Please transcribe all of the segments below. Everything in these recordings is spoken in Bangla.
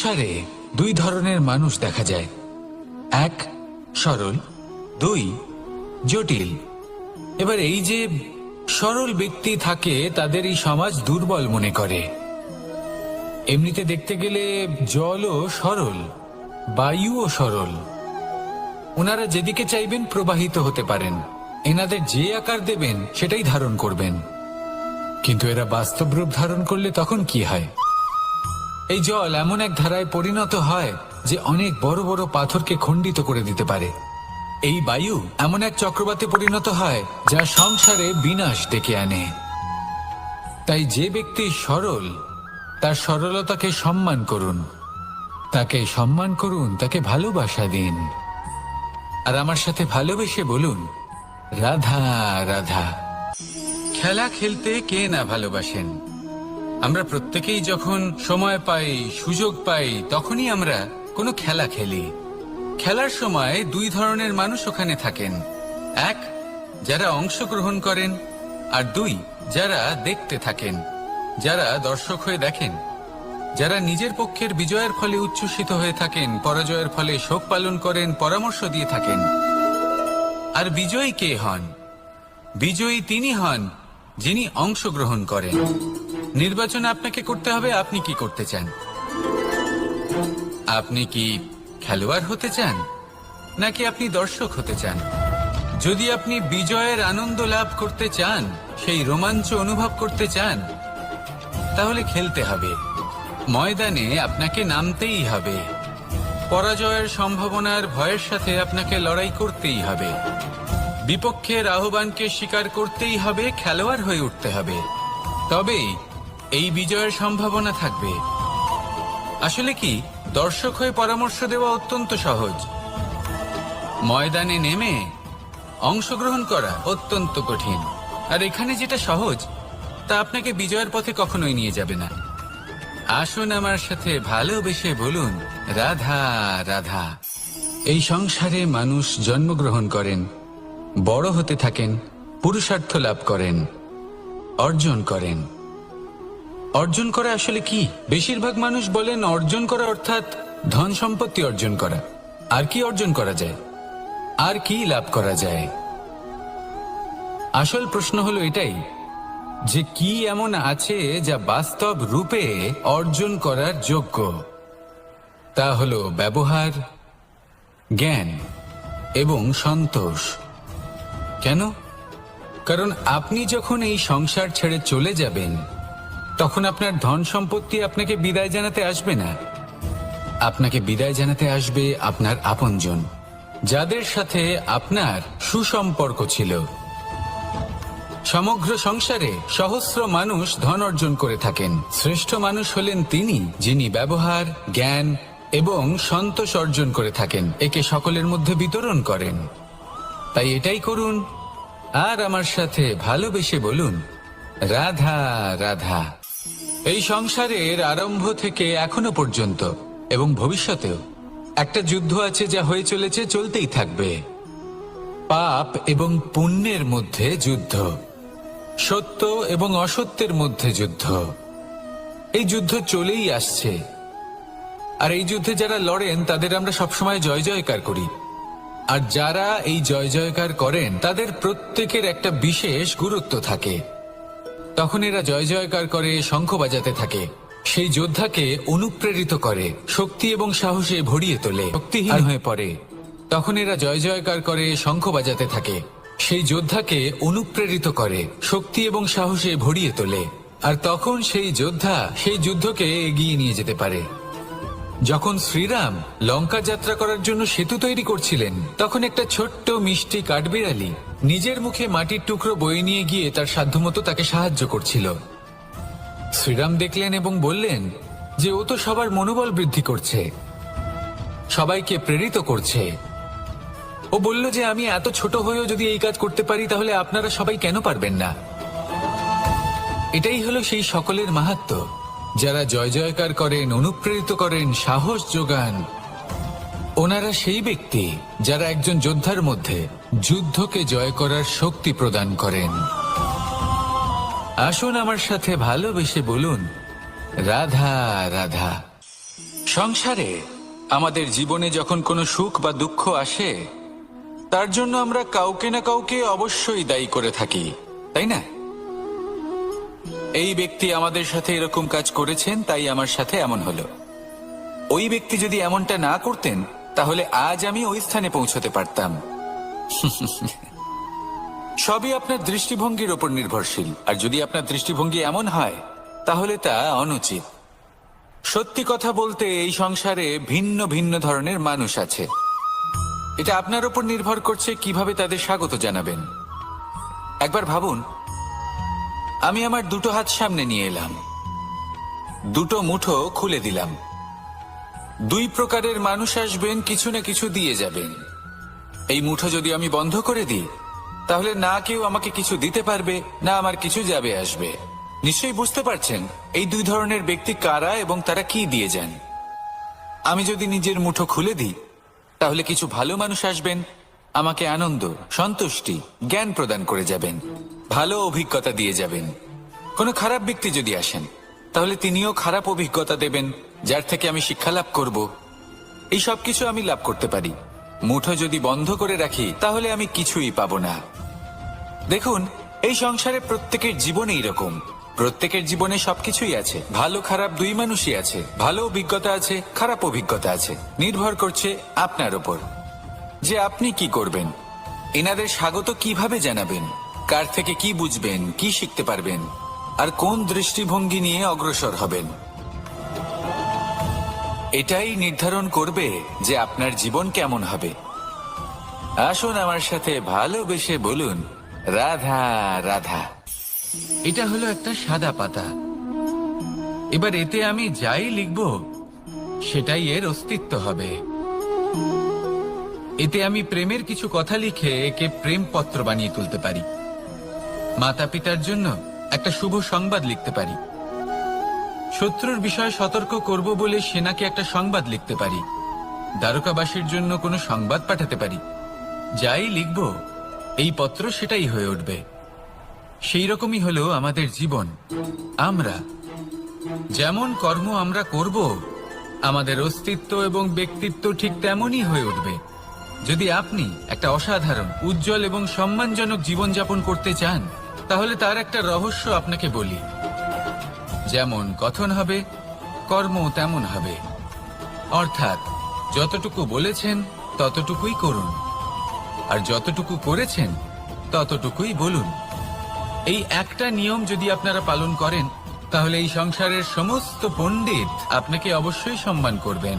সংসারে দুই ধরনের মানুষ দেখা যায়, এক সরল, দুই জটিল। এবার এই যে সরল ব্যক্তি থাকে তাদের এই সমাজ দুর্বল মনে করে। এমনিতে দেখতে গেলে জলও সরল, বায়ুও সরল। ওনারা যেদিকে চাইবেন প্রবাহিত হতে পারেন, এনাদের যে আকার দেবেন সেটাই ধারণ করবেন। কিন্তু এরা বাস্তব রূপ ধারণ করলে তখন কি হয়? এই জল এমন এক ধারায় পরিণত হয় যে অনেক বড় বড় পাথরকে খণ্ডিত করে দিতে পারে। এই বায়ু এমন এক চক্রবাতে পরিণত হয় যা সংসারে বিনাশ ডেকে আনে। তাই যে ব্যক্তি সরল তার সরলতাকে সম্মান করুন, তাকে সম্মান করুন, তাকে ভালোবাসা দিন। আর আমার সাথে ভালোবেসে বলুন, রাধা রাধা। খেলা খেলতে কে না ভালোবাসেন? আমরা প্রত্যেকেই যখন সময় পাই, সুযোগ পাই, তখনই আমরা কোনো খেলা খেলি। খেলার সময় দুই ধরনের মানুষ ওখানে থাকেন, এক যারা অংশগ্রহণ করেন, আর দুই যারা দেখতে থাকেন, যারা দর্শক হয়ে দেখেন, যারা নিজের পক্ষের বিজয়ের ফলে উচ্ছ্বসিত হয়ে থাকেন, পরাজয়ের ফলে শোক পালন করেন, পরামর্শ দিয়ে থাকেন। আর বিজয়ী কে হন? বিজয়ী তিনি হন যিনি অংশগ্রহণ করেন। নির্বাচন আপনাকে করতে হবে, আপনি কি করতে চান? আপনি কি খেলোয়াড় হতে চান, নাকি আপনি দর্শক হতে চান? যদি আপনি বিজয়ের আনন্দ লাভ করতে চান, সেই রোমাঞ্চ অনুভব করতে চান, তাহলে খেলতে হবে, ময়দানে আপনাকে নামতেই হবে। পরাজয়ের সম্ভাবনার ভয়ের সাথে আপনাকে লড়াই করতেই হবে, বিপক্ষের আহ্বানকে স্বীকার করতেই হবে, খেলোয়াড় হয়ে উঠতে হবে। তবেই এই বিজয়ের সম্ভাবনা থাকবে। আসলে কি, দর্শক হয়ে পরামর্শ দেওয়া অত্যন্ত সহজ, ময়দানে নেমে অংশগ্রহণ করা অত্যন্ত কঠিন। আর এখানে যেটা সহজ তা আপনাকে বিজয়ের পথে কখনোই নিয়ে যাবে না। আসুন আমার সাথে ভালোবেসে বলুন, রাধা রাধা। এই সংসারে মানুষ জন্মগ্রহণ করেন, বড় হতে থাকেন, পুরুষার্থ লাভ করেন, অর্জন করেন। অর্জন করা আসলে কি? বেশিরভাগ মানুষ বলেন অর্জন করা অর্থাৎ ধন সম্পত্তি অর্জন করা। আর কি অর্জন করা যায়? আর কি লাভ করা যায়? আসল প্রশ্ন হলো এটাই যে কি এমন আছে যা বাস্তব রূপে অর্জন করার যোগ্য। তা হলো ব্যবহার, জ্ঞান এবং সন্তোষ। কেন? কারণ আপনি যখন এই সংসার ছেড়ে চলে যাবেন, তখন আপনার ধন সম্পত্তি আপনাকে বিদায় জানাতে আসবে না। আপনাকে বিদায় জানাতে আসবে আপনার আপনজন, যাদের সাথে আপনার সুসম্পর্ক ছিল। সমগ্র সংসারে সহস্র মানুষ ধন অর্জন করে থাকেন। শ্রেষ্ঠ মানুষ হলেন তিনি যিনি ব্যবহার, জ্ঞান এবং সন্তোষ অর্জন করে থাকেন, একে সকলের মধ্যে বিতরণ করেন। তাই এটাই করুন, আর আমার সাথে ভালোবেসে বলুন, রাধা রাধা। এই সংসারের আরম্ভ থেকে এখনো পর্যন্ত এবং ভবিষ্যতেও একটা যুদ্ধ আছে যা হয়ে চলেছে, চলতেই থাকবে। পাপ এবং পুণ্যের মধ্যে যুদ্ধ, সত্য এবং অসত্যের মধ্যে যুদ্ধ। এই যুদ্ধ চলেই আসছে, আর এই যুদ্ধে যারা লড়েন তাদের আমরা সবসময় জয় জয়কার করি। আর যারা এই জয় জয়কার করেন তাদের প্রত্যেকের একটা বিশেষ গুরুত্ব থাকে। তখন এরা জয় জয়কার করে, শঙ্খ বাজাতে থাকে, সেই যোদ্ধাকে অনুপ্রেরিত করে, শক্তি এবং সাহসে ভরিয়ে তোলে। শক্তিহীন হয়ে পড়ে, তখন এরা জয় জয়কার করে, শঙ্খ বাজাতে থাকে, সেই যোদ্ধাকে অনুপ্রেরিত করে, শক্তি এবং সাহসে ভরিয়ে তোলে। আর তখন সেই যোদ্ধা সেই যুদ্ধকে এগিয়ে নিয়ে যেতে পারে। যখন শ্রীরাম লঙ্কা যাত্রা করার জন্য সেতু তৈরি করছিলেন, তখন একটা ছোট্ট মিষ্টি কাঠবিড়ালি নিজের মুখে মাটির টুকরো বয়ে নিয়ে গিয়ে তার সাধ্যমতো তাকে সাহায্য করছিল। শ্রীরাম দেখলেন এবং বললেন যে ও তো সবার মনোবল বৃদ্ধি করছে, সবাইকে প্রেরিত করছে। ও বলল যে আমি এত ছোট হয়েও যদি এই কাজ করতে পারি, তাহলে আপনারা সবাই কেন পারবেন না? এটাই হলো সেই সকলের মাহাত্ম্য, যারা জয় জয়কার করেন, অনুপ্রেরিত করেন, সাহস যোগান। ওনারা সেই ব্যক্তি যারা একজন যোদ্ধার মধ্যে যুদ্ধকে জয় করার শক্তি প্রদান করেন। আসুন আমার সাথে ভালোবেসে বলুন, রাধা রাধা। সংসারে আমাদের জীবনে যখন কোনো সুখ বা দুঃখ আসে, তার জন্য আমরা কাউকে না কাউকে অবশ্যই দায়ী করে থাকি, তাই না? এই ব্যক্তি আমাদের সাথে এরকম কাজ করেছেন, তাই আমার সাথে এমন হলো। ওই ব্যক্তি যদি এমনটা না করতেন, তাহলে আজ আমি ওই স্থানে পৌঁছতে পারতাম। সবই আপনার দৃষ্টিভঙ্গির ওপর নির্ভরশীল, আর যদি আপনার দৃষ্টিভঙ্গি এমন হয়, তাহলে তা অনুচিত। সত্যি কথা বলতে, এই সংসারে ভিন্ন ভিন্ন ধরনের মানুষ আছে। এটা আপনার উপর নির্ভর করছে কিভাবে তাদের স্বাগত জানাবেন। একবার ভাবুন, আমি আমার দুটো হাত সামনে নিয়ে এলাম, দুটো মুঠো খুলে দিলাম। দুই প্রকারের মানুষ আসবেন, কিছু না কিছু দিয়ে যাবেন। এই মুঠো যদি আমি বন্ধ করে দিই, তাহলে না কেউ আমাকে কিছু দিতে পারবে, না আমার কিছু যাবে আসবে। নিশ্চয়ই বুঝতে পারছেন এই দুই ধরনের ব্যক্তি কারা এবং তারা কি দিয়ে যান। আমি যদি নিজের মুঠো খুলে দিই, তাহলে কিছু ভালো মানুষ আসবেন, আমাকে আনন্দ, সন্তুষ্টি, জ্ঞান প্রদান করে যাবেন, ভালো অভিজ্ঞতা দিয়ে যাবেন। কোনো খারাপ ব্যক্তি যদি আসেন, তাহলে তিনিও খারাপ অভিজ্ঞতা দেবেন, যার থেকে আমি শিক্ষা লাভ করব। এই সব কিছু আমি লাভ করতে পারি। মুঠো যদি বন্ধ করে রাখি, তাহলে আমি কিছুই পাবো না। দেখুন, এই সংসারে প্রত্যেকের জীবনে এইরকম। প্রত্যেকের জীবনে সবকিছুই আছে, ভালো খারাপ দুই মানুষই আছে। ভালো অভিজ্ঞতা আছে, খারাপ অভিজ্ঞতা আছে। নির্ভর করছে আপনার ওপর যে আপনি কি করবেন। এনাদের স্বাগত কিভাবে জানাবেন, কার থেকে কি বুঝবেন, কি শিখতে পারবেন, আর কোন দৃষ্টিভঙ্গি নিয়ে অগ্রসর হবেন। এটাই নির্ধারণ করবে যে আপনার জীবন কেমন হবে। আসুন আমার সাথে ভালোবেসে বলুন, রাধা রাধা। এটা হলো একটা সাদা পাতা। এবার এতে আমি যাই লিখব, সেটাই এর অস্তিত্ব হবে। এতে আমি প্রেমের কিছু কথা লিখে একে প্রেম পত্র বানিয়ে তুলতে পারি। মাতা পিতার জন্য একটা শুভ সংবাদ লিখতে পারি। শত্রুর বিষয়ে সতর্ক করব বলে সেনাকে একটা সংবাদ লিখতে পারি। দ্বারকাবাসীর জন্য কোনো সংবাদ পাঠাতে পারি। যাই লিখব, এই পত্র সেটাই হয়ে উঠবে। সেই রকমই হলো আমাদের জীবন। আমরা যেমন কর্ম আমরা করব, আমাদের অস্তিত্ব এবং ব্যক্তিত্ব ঠিক তেমনই হয়ে উঠবে। যদি আপনি একটা অসাধারণ, উজ্জ্বল এবং সম্মানজনক জীবনযাপন করতে চান, তাহলে তার একটা রহস্য আপনাকে বলি। যেমন কথন হবে, কর্ম তেমন হবে। অর্থাৎ যতটুকু বলেছেন ততটুকুই করুন, আর যতটুকু করেছেন ততটুকুই বলুন। এই একটা নিয়ম যদি আপনারা পালন করেন, তাহলে এই সংসারের সমস্ত পণ্ডিত আপনাকে অবশ্যই সম্মান করবেন।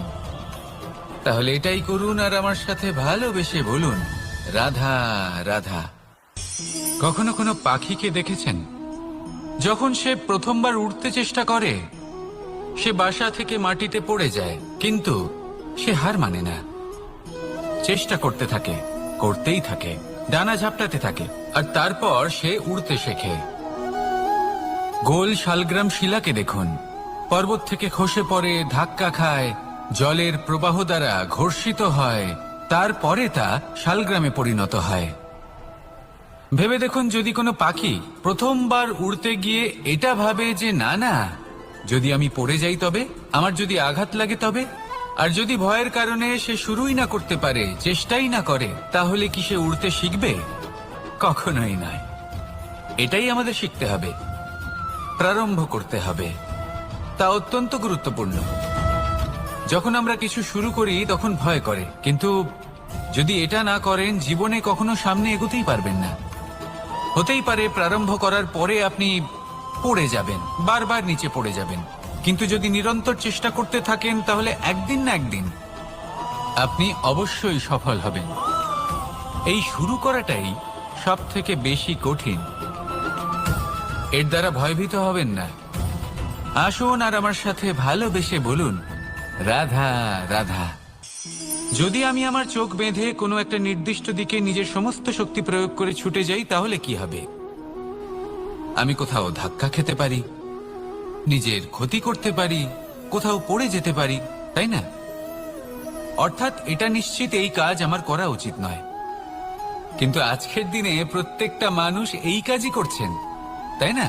তাহলে এটাই করুন, আর আমার সাথে ভালোবেসে বলুন, রাধা রাধা। কখনো কোনো পাখিকে দেখেছেন? যখন সে প্রথমবার উঠতে চেষ্টা করে, সে বাসা থেকে মাটিতে পড়ে যায়, কিন্তু সে হার মানে না। চেষ্টা করতে থাকে, করতেই থাকে, ডানা ঝাপটাতে থাকে, আর তারপর সে উড়তে শেখে। গোল শালগ্রাম শিলাকে দেখুন, পর্বত থেকে খসে পড়ে, ধাক্কা খায়, জলের প্রবাহ দ্বারা ঘর্ষিত হয়, তারপরে তা শালগ্রামে পরিণত হয়। ভেবে দেখুন, যদি কোনো পাখি প্রথমবার উড়তে গিয়ে এটা ভাবে যে না না, যদি আমি পড়ে যাই তবে, আমার যদি আঘাত লাগে তবে, আর যদি ভয়ের কারণে সে শুরুই না করতে পারে, চেষ্টাই না করে, তাহলে কি সে উড়তে শিখবে? কখনোই নয়। এটাই আমাদের শিখতে হবে, প্রারম্ভ করতে হবে। তা অত্যন্ত গুরুত্বপূর্ণ। যখন আমরা কিছু শুরু করি তখন ভয় করে, কিন্তু যদি এটা না করেন, জীবনে কখনো সামনে এগোতেই পারবেন না। হতেই পারে প্রারম্ভ করার পরে আপনি পড়ে যাবেন, বারবার নিচে পড়ে যাবেন, কিন্তু যদি নিরন্তর চেষ্টা করতে থাকেন, তাহলে একদিন না একদিন আপনি অবশ্যই সফল হবেন। এই শুরু করাটাই সব থেকে বেশি কঠিন। এর দ্বারা ভয়ভীত হবেন না। আসুন আর আমার সাথে ভালোবেসে বলুন, রাধা রাধা। যদি আমি আমার চোখ বেঁধে কোনো একটা নির্দিষ্ট দিকে নিজের সমস্ত শক্তি প্রয়োগ করে ছুটে যাই, তাহলে কি হবে? আমি কোথাও ধাক্কা খেতে পারি, নিজের ক্ষতি করতে পারি, কোথাও পড়ে যেতে পারি, তাই না? অর্থাৎ এটা নিশ্চিত এই কাজ আমার করা উচিত নয়। কিন্তু আজকের দিনে প্রত্যেকটা মানুষ এই কাজই করছেন, তাই না?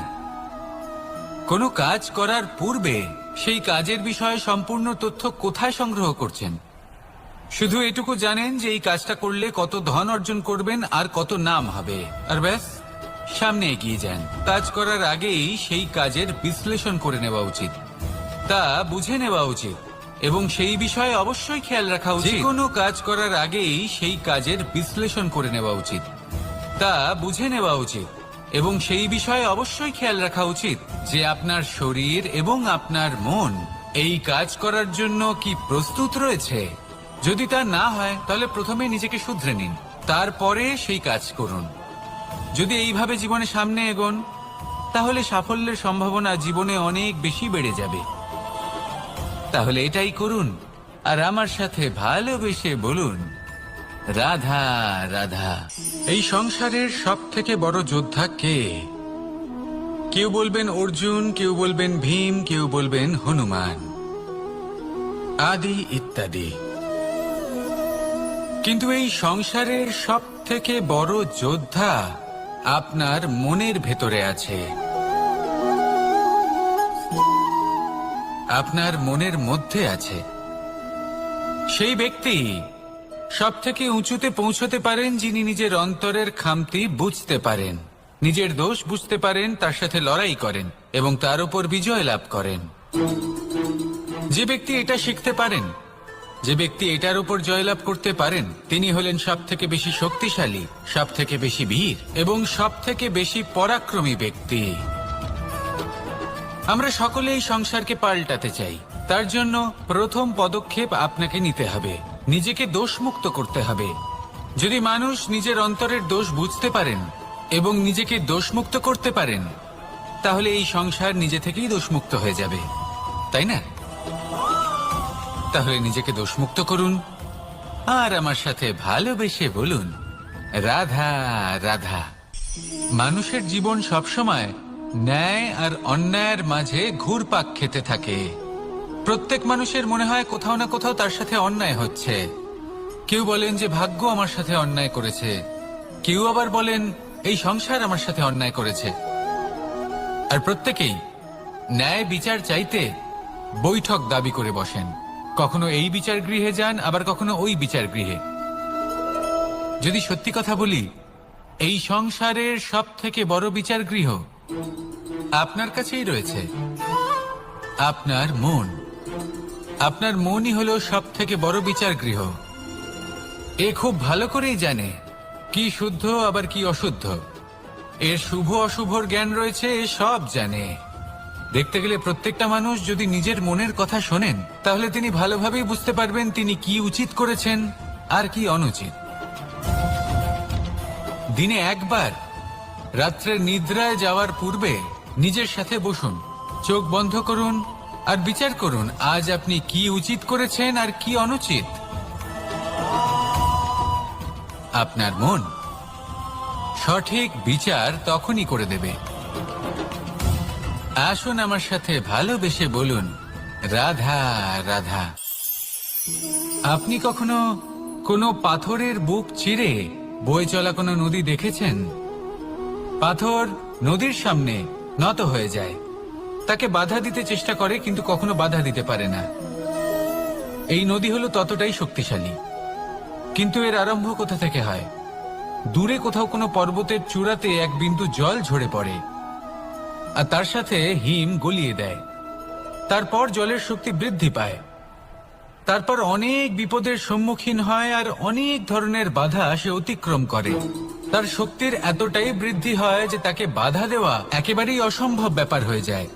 কোনো কাজ করার পূর্বে সেই কাজের বিষয়ে সম্পূর্ণ তথ্য কোথায় সংগ্রহ করছেন? শুধু এটুকু জানেন যে এই কাজটা করলে কত ধন অর্জন করবেন আর কত নাম হবে, আর ব্যাস সামনে এগিয়ে যান। কাজ করার আগেই সেই কাজের বিশ্লেষণ করে নেওয়া উচিত, তা বুঝে নেওয়া উচিত এবং সেই বিষয়ে অবশ্যই খেয়াল রাখা উচিত। যে কোনো কাজ করার আগেই সেই কাজের বিশ্লেষণ করে নেওয়া উচিত, তা বুঝে নেওয়া উচিত এবং সেই বিষয়ে অবশ্যই খেয়াল রাখা উচিত যে আপনার শরীর এবং আপনার মন এই কাজ করার জন্য কি প্রস্তুত রয়েছে। যদি তা না হয় তাহলে প্রথমে নিজেকে শুধরে নিন, তারপরে সেই কাজ করুন। যদি এইভাবে জীবনে সামনে এগোন তাহলে সাফল্যের সম্ভাবনা জীবনে অনেক বেশি বেড়ে যাবে। তাহলে এটাই করুন আর আমার সাথে ভালোবেসে বলুন, রাধা রাধা। এই সংসারের সব থেকে বড় যোদ্ধা কে? কেউ বলবেন অর্জুন, কেউ বলবেন ভীম, কেউ বলবেন হনুমান আদি ইত্যাদি। কিন্তু এই সংসারের সব থেকে বড় যোদ্ধা আপনার মনের ভেতরে আছে, আপনার মনের মধ্যে আছে। সেই ব্যক্তি সব থেকে উঁচুতে পৌঁছতে পারেন যিনি নিজের অন্তরের খামতি বুঝতে পারেন, নিজের দোষ বুঝতে পারেন, তার সাথে লড়াই করেন এবং তার উপর বিজয় লাভ করেন। যে ব্যক্তি এটা শিখতে পারেন, যে ব্যক্তি এটার উপর জয়লাভ করতে পারেন, তিনি হলেন সব থেকে বেশি শক্তিশালী, সব থেকে বেশি বীর এবং সব থেকে বেশি পরাক্রমী ব্যক্তি। আমরা সকলে এই সংসারকে পাল্টাতে চাই। তার জন্য প্রথম পদক্ষেপ আপনাকে নিতে হবে, নিজেকে দোষমুক্ত করতে হবে। যদি মানুষ নিজের অন্তরের দোষ বুঝতে পারেন এবং নিজেকে দোষমুক্ত করতে পারেন তাহলে এই সংসার নিজে থেকেই দোষমুক্ত হয়ে যাবে, তাই না? তাহলে নিজেকে দোষমুক্ত করুন আর আমার সাথে ভালোবেসে বলুন, রাধা রাধা। মানুষের জীবন সবসময় ন্যায় আর অন্যায়ের মাঝে ঘুরপাক খেতে থাকে। প্রত্যেক মানুষের মনে হয় কোথাও না কোথাও তার সাথে অন্যায় হচ্ছে। কেউ বলেন যে ভাগ্য আমার সাথে অন্যায় করেছে, কেউ আবার বলেন এই সংসার আমার সাথে অন্যায় করেছে। আর প্রত্যেকেই ন্যায় বিচার চাইতে বৈঠক দাবি করে বসেন। কখনো এই বিচার গৃহে যান, আবার কখনো ওই বিচার গৃহে। যদি সত্যি কথা বলি, এই সংসারের সব থেকে বড় বিচার গৃহ আপনার কাছেই রয়েছে, আপনার মন। আপনার মনই হলো সব থেকে বড় বিচার গৃহ। এ খুব ভালো করেই জানে কি শুদ্ধ আবার কি অশুদ্ধ, এর শুভ অশুভর জ্ঞান রয়েছে, এ সব জানে। দেখতে গেলে প্রত্যেকটা মানুষ যদি নিজের মনের কথা শোনেন তাহলে তিনি ভালোভাবেই বুঝতে পারবেন তিনি কি উচিত করেছেন আর কি অনুচিত। দিনে একবার রাত্রে নিদ্রায় যাওয়ার পূর্বে নিজের সাথে বসুন, চোখ বন্ধ করুন আর বিচার করুন আজ আপনি কি উচিত করেছেন আর কি অনুচিত। আপনার মন সঠিক বিচার তখনই করে দেবে। আসুন আমার সাথে ভালোবেসে বলুন, রাধা রাধা। আপনি কখনো কোনো পাথরের বুক চিরে বয়ে চলা কোনো নদী দেখেছেন? পাথর নদীর সামনে নত হয়ে যায়, তাকে বাধা দিতে চেষ্টা করে কিন্তু কখনো বাধা দিতে পারে না। এই নদী হলো ততটাই শক্তিশালী, কিন্তু এর আরম্ভ কোথা থেকে হয়? দূরে কোথাও কোনো পর্বতের চূড়াতে এক বিন্দু জল ঝরে পড়ে আর তার সাথে হিম গলিয়ে দেয়। তারপর জলের শক্তি বৃদ্ধি পায়, তারপর অনেক বিপদের সম্মুখীন হয় আর অনেক ধরনের বাধা সে অতিক্রম করে। তার শক্তির এতটাই বৃদ্ধি হয় যে তাকে বাধা দেওয়া একেবারেই অসম্ভব ব্যাপার হয়ে যায়।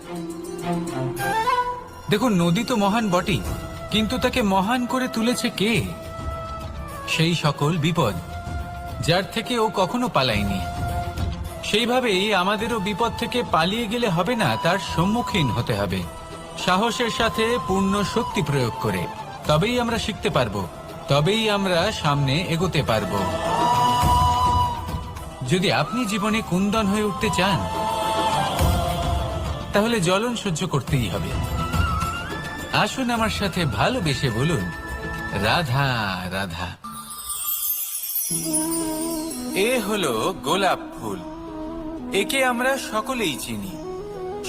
দেখুন, নদী তো মহান বটেই, কিন্তু তাকে মহান করে তুলেছে কে? সেই সকল বিপদ যার থেকে ও কখনো পালায়নি। সেইভাবেই আমাদেরও বিপদ থেকে পালিয়ে গেলে হবে না, তার সম্মুখীন হতে হবে সাহসের সাথে, পূর্ণ শক্তি প্রয়োগ করে। তবেই আমরা শিখতে পারবো, তবেই আমরা সামনে এগোতে পারবো। যদি আপনি জীবনে কুন্দন হয়ে উঠতে চান তাহলে জ্বলন সহ্য করতেই হবে। আসুন আমার সাথে ভালোবেসে বলুন, রাধা রাধা। এ হলো গোলাপ ফুল। একে আমরা সকলেই চিনি।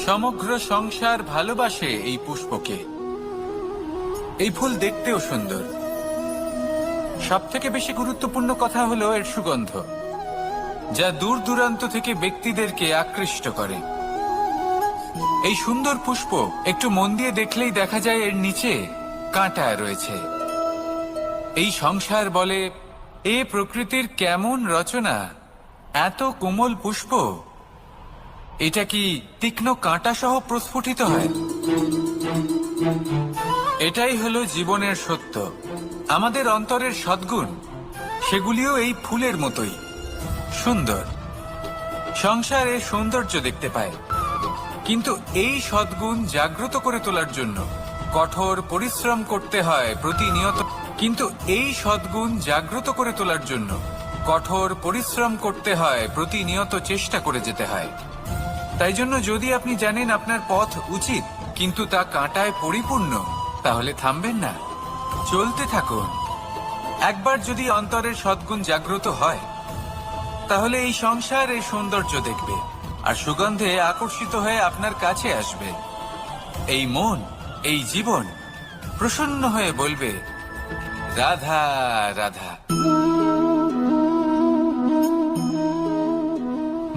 সমগ্র সংসার ভালোবাসে এই পুষ্পকে। এই ফুল দেখতেও সুন্দর। সবথেকে বেশি গুরুত্বপূর্ণ কথা হলো এর সুগন্ধ, যা দূর দূরান্ত থেকে ব্যক্তিদেরকে আকৃষ্ট করে। এই সুন্দর পুষ্প একটু মন দিয়ে দেখলেই দেখা যায় এর নিচে কাঁটা রয়েছে। এই সংসার বলে, এ প্রকৃতির কেমন রচনা, এত কোমল পুষ্প, এটা কি তীক্ষ্ণ কাঁটা সহ প্রস্ফুটিত হয়? এটাই হলো জীবনের সত্য। আমাদের অন্তরের সদ্গুণ, সেগুলিও এই ফুলের মতোই সুন্দর। সংসারে সৌন্দর্য দেখতে পায়, কিন্তু এই সদ্গুণ জাগ্রত করে তোলার জন্য কঠোর পরিশ্রম করতে হয় প্রতিনিয়ত। চেষ্টা করে যেতে হয়। তাই জন্য যদি আপনি জানেন আপনার পথ উচিত, কিন্তু তা কাঁটায় পরিপূর্ণ, তাহলে থামবেন না, চলতে থাকুন। একবার যদি অন্তরের সদ্গুণ জাগ্রত হয়, তাহলে এই সংসার এর সৌন্দর্য দেখবে আর সুগন্ধে আকর্ষিত হয়ে আপনার কাছে আসবে। এই মন, এই জীবন প্রসন্ন হয়ে বলবে, রাধা রাধা।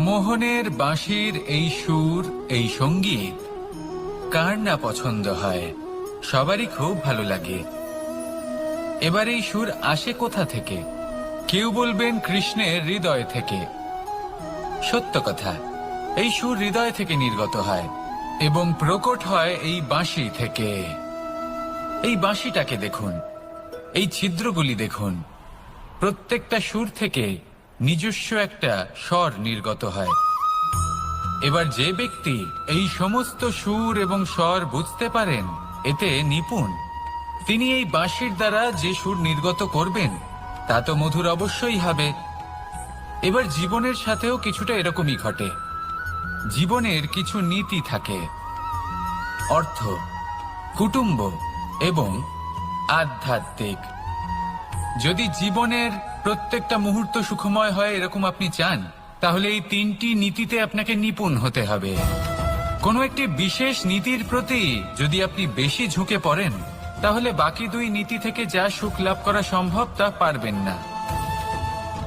মোহনের বাঁশির এই সুর, এই সঙ্গীত কার না পছন্দ হয়? সবারই খুব ভালো লাগে। এবার এই সুর আসে কোথা থেকে? কেউ বলবেন কৃষ্ণের হৃদয় থেকে। সত্য কথা, এই সুর হৃদয় থেকে নির্গত হয় এবং প্রকট হয় এই বাঁশি থেকে। এই বাঁশিটাকে দেখুন, এই ছিদ্রগুলি দেখুন, প্রত্যেকটা সুর থেকে নিজস্ব একটা স্বর নির্গত হয়। এবার যে ব্যক্তি এই সমস্ত সুর এবং স্বর বুঝতে পারেন, এতে নিপুণ, তিনি এই বাঁশির দ্বারা যে সুর নির্গত করবেন তা তো মধুর অবশ্যই হবে। এবার জীবনের সাথেও কিছুটা এরকমই ঘটে। জীবনের কিছু নীতি থাকে, অর্থ, কুটুম্ব এবং আধ্যাত্মিক। যদি জীবনের প্রত্যেকটা মুহূর্ত সুখময় হয় এরকম আপনি চান, তাহলে এই তিনটি নীতিতে আপনাকে নিপুণ হতে হবে। কোনো একটি বিশেষ নীতির প্রতি যদি আপনি বেশি ঝুঁকে পড়েন, তাহলে বাকি দুই নীতি থেকে যা সুখ লাভ করা সম্ভব তা পারবেন না।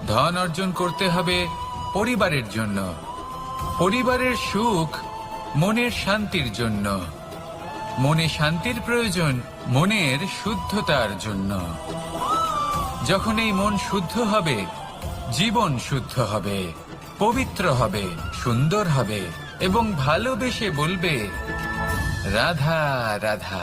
ধন অর্জন করতে হবে পরিবারের জন্য, পরিবারের সুখ মনের শান্তির জন্য, মনে শান্তির প্রয়োজন মনের শুদ্ধতার জন্য। যখন এই মন শুদ্ধ হবে, জীবন শুদ্ধ হবে, পবিত্র হবে, সুন্দর হবে এবং ভালোবেসে বলবে, রাধা রাধা।